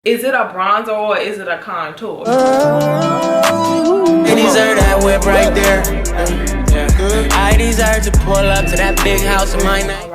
Is it a bronzer or is it a contour? They deserve that whip right there. I deserve to pull up to that big house of mine. Alright.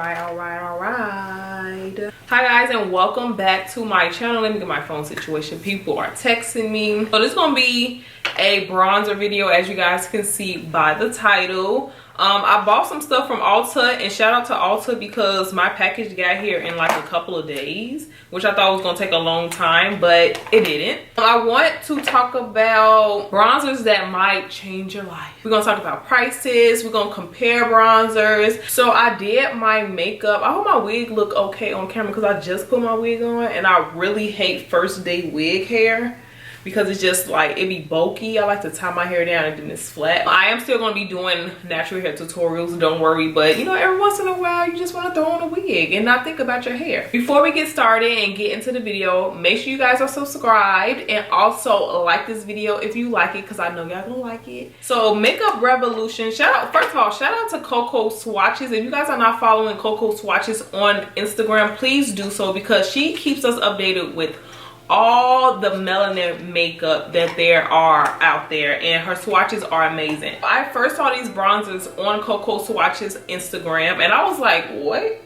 Hi guys, and welcome back to my channel. Let me get my phone situation. People are texting me. So this is gonna be a bronzer video, as you guys can see by the title. I bought some stuff from Ulta, and shout out to Ulta because my package got here in like a couple of days, which I thought was gonna take a long time, but it didn't. I want to talk about bronzers that might change your life. We're gonna talk about prices, we're gonna compare bronzers. So I did my makeup. I hope my wig look okay on camera because I just put my wig on, and I really hate first day wig hair because it's just like it be bulky. I like to tie my hair down and then it's flat. I am still gonna be doing natural hair tutorials, don't worry, but you know, every once in a while you just want to throw on a wig and not think about your hair. Before we get started and get into the video, make sure you guys are subscribed and also like this video if you like it, because I know y'all gonna like it. So Makeup Revolution, first of all, shout out to Coco Swatches. If you guys are not following Coco Swatches on Instagram, please do so because she keeps us updated with all the melanin makeup that there are out there, and her swatches are amazing. I first saw these bronzers on Coco Swatches Instagram and I was like, what? Wait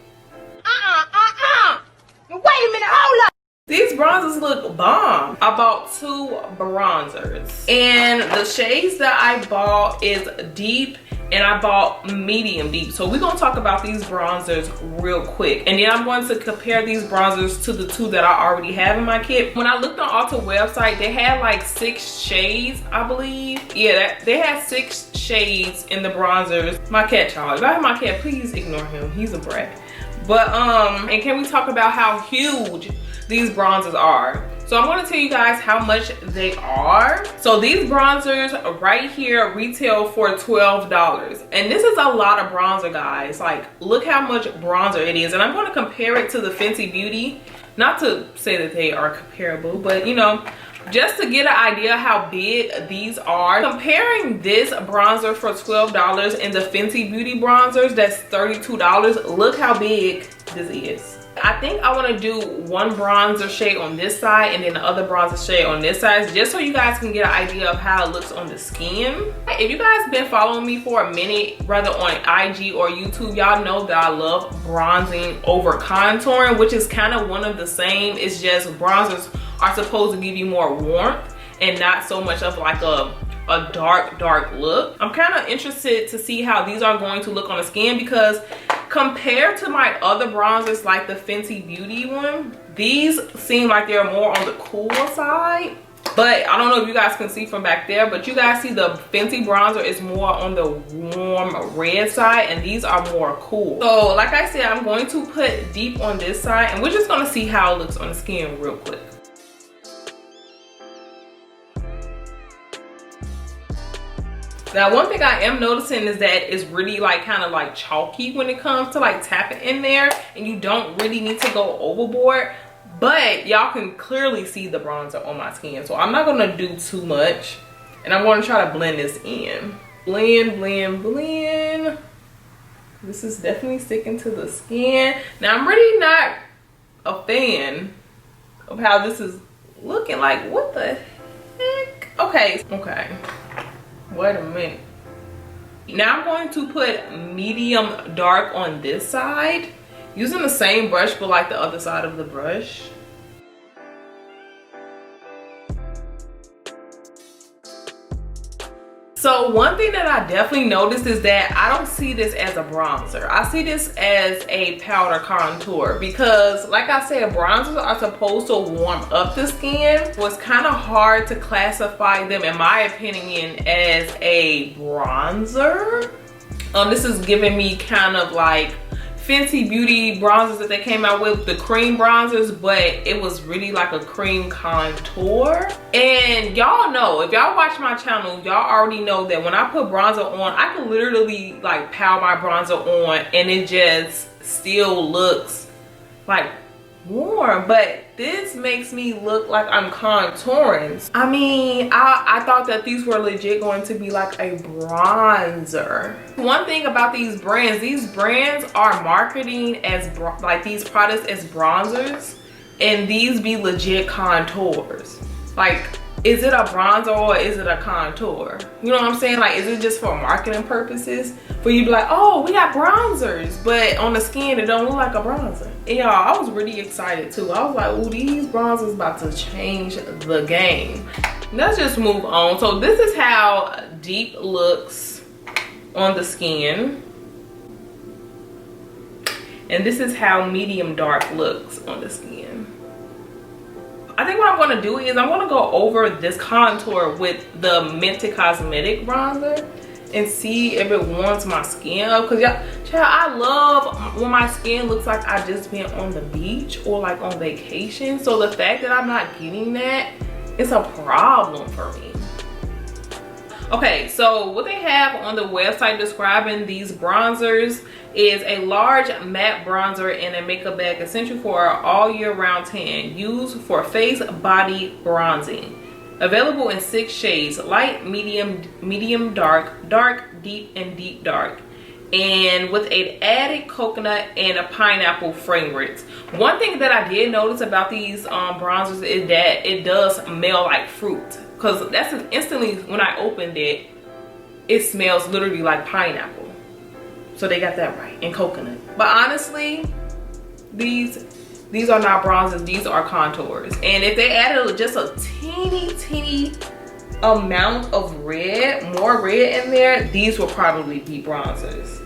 a minute, hold up. These bronzers look bomb. I bought two bronzers, and the shades that I bought is deep and I bought medium deep. So we're gonna talk about these bronzers real quick, and then I'm going to compare these bronzers to the two that I already have in my kit. When I looked on Ulta website, they had like 6 shades, I believe. Yeah, they had 6 shades in the bronzers. My cat, y'all, if I have my cat, please ignore him, he's a brat. But and can we talk about how huge these bronzers are? So I'm going to tell you guys how much they are. So these bronzers right here retail for $12, and this is a lot of bronzer, guys. Like, look how much bronzer it is. And I'm going to compare it to the Fenty Beauty, not to say that they are comparable, but you know, just to get an idea how big these are. Comparing this bronzer for $12 and the Fenty Beauty bronzers that's $32, look how big this is. I think I want to do one bronzer shade on this side and then the other bronzer shade on this side, just so you guys can get an idea of how it looks on the skin. If you guys been following me for a minute, whether on IG or YouTube, y'all know that I love bronzing over contouring, which is kind of one of the same. It's just bronzers are supposed to give you more warmth and not so much of like a dark look. I'm kind of interested to see how these are going to look on the skin, because compared to my other bronzers like the Fenty Beauty one, these seem like they're more on the cool side. But I don't know if you guys can see from back there, but you guys see the Fenty bronzer is more on the warm red side and these are more cool. So like I said, I'm going to put deep on this side and we're just going to see how it looks on the skin real quick. Now, one thing I am noticing is that it's really like kind of like chalky when it comes to like tapping in there, and you don't really need to go overboard, but y'all can clearly see the bronzer on my skin. So I'm not gonna do too much, and I'm gonna try to blend this in. Blend. This is definitely sticking to the skin. Now, I'm really not a fan of how this is looking. Like, what the heck? Okay. Wait a minute. Now I'm going to put medium dark on this side using the same brush but like the other side of the brush. So one thing that I definitely noticed is that I don't see this as a bronzer. I see this as a powder contour, because like I said, bronzers are supposed to warm up the skin. So it's kind of hard to classify them, in my opinion, as a bronzer. This is giving me kind of like Fenty Beauty bronzers that they came out with, the cream bronzers, but it was really like a cream contour. And y'all know, if y'all watch my channel, y'all already know that when I put bronzer on, I can literally like power my bronzer on and it just still looks like warm, but this makes me look like I'm contouring. I mean, I thought that these were legit going to be like a bronzer. One thing about these brands are marketing as like these products as bronzers, and these be legit contours. Like, is it a bronzer or is it a contour? You know what I'm saying? Like, is it just for marketing purposes? For you to be like, oh, we got bronzers, but on the skin, it don't look like a bronzer. And y'all, I was really excited too. I was like, ooh, these bronzers about to change the game. Let's just move on. So this is how deep looks on the skin. And this is how medium dark looks on the skin. I think what I'm gonna do is I'm gonna go over this contour with the Mented Cosmetic bronzer and see if it warms my skin up. Cause y'all, I love when my skin looks like I just been on the beach or like on vacation. So the fact that I'm not getting that, it's a problem for me. Okay, so what they have on the website describing these bronzers is a large matte bronzer in a makeup bag, essential for all year round tan, used for face body bronzing. Available in 6 shades: light, medium dark, dark, deep, and deep dark. And with an added coconut and a pineapple fragrance. One thing that I did notice about these bronzers is that it does smell like fruit. Because that's instantly, when I opened it, it smells literally like pineapple. So they got that right, and coconut. But honestly, these are not bronzers, these are contours. And if they added just a teeny amount of red, more red in there, these will probably be bronzers.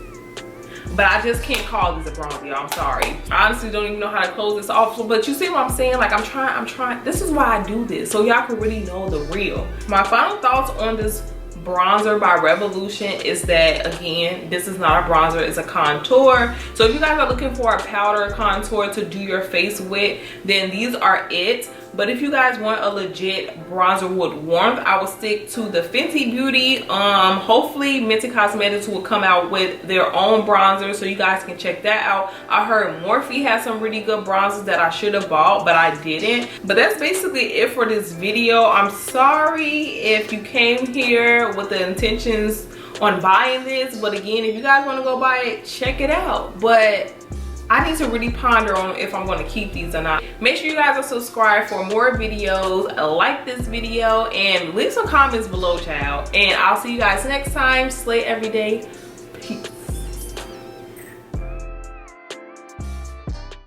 But I just can't call this a bronzer, y'all. I'm sorry. I honestly don't even know how to close this off. But you see what I'm saying? Like, I'm trying. This is why I do this, so y'all can really know the real. My final thoughts on this bronzer by Revolution is that, again, this is not a bronzer, it's a contour. So if you guys are looking for a powder contour to do your face with, then these are it. But if you guys want a legit bronzer with warmth, I will stick to the Fenty Beauty. Hopefully Mented Cosmetics will come out with their own bronzer, so you guys can check that out. I heard Morphe has some really good bronzers that I should have bought, but I didn't. But that's basically it for this video. I'm sorry if you came here with the intentions on buying this, but again, if you guys want to go buy it, check it out. But I need to really ponder on if I'm going to keep these or not. Make sure you guys are subscribed for more videos. Like this video and leave some comments below, child. And I'll see you guys next time. Slay every day.